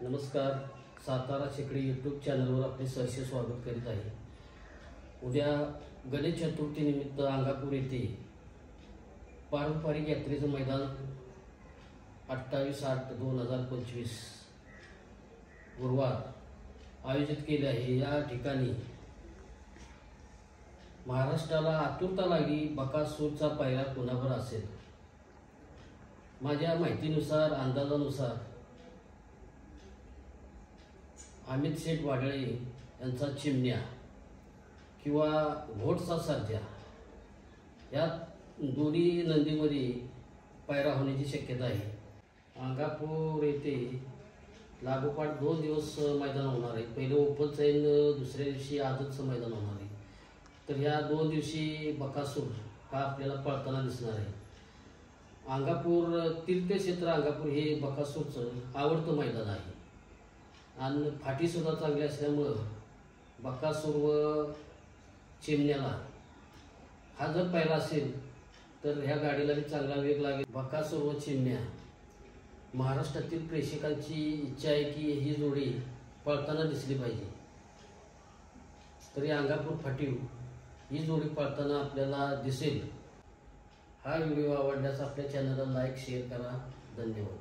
नमस्कार. सातारा शेकडी यूट्यूब चॅनलवर आपले सहर्ष स्वागत करीत आहे. उद्या गणेश चतुर्थीनिमित्त अंगापूर येथे पारंपरिक यात्रेचं मैदान 28/8/2025 गुरुवार आयोजित केले आहे. या ठिकाणी महाराष्ट्राला आतुरता लागली बकासूरचा पायरा कोणावर असेल. माझ्या माहितीनुसार अंदाजानुसार अमित शेठ वाडळे यांचा चिमण्या किंवा घोटचा सर्जा या दोन्ही नंदीमध्ये पायरा होण्याची शक्यता आहे. अंगापूर येथे लागोपाठ 2 दिवस मैदान होणार आहे. पहिलं ओपनचं आहे, दुसऱ्या दिवशी आजचं मैदान होणार आहे. तर ह्या 2 दिवशी बकासूर हा आपल्याला पळताना दिसणार आहे. अंगापूर तीर्थक्षेत्र अंगापूर हे बकासूरचं आवडतं मैदान आहे आणि फाटीसुद्धा चांगली असल्यामुळं बकासूर व चिमण्याला हा जर पायरा असेल तर ह्या गाडीला बी चांगला वेग लागेल. बकासूर व चिमण्या महाराष्ट्रातील प्रेक्षकांची इच्छा आहे की ही जोडी पळताना दिसली पाहिजे. तरी अंगापूर फाटीव ही जोडी पळताना आपल्याला दिसेल. हा व्हिडिओ आवडल्यास आपल्या चॅनलला लाईक शेअर करा. धन्यवाद.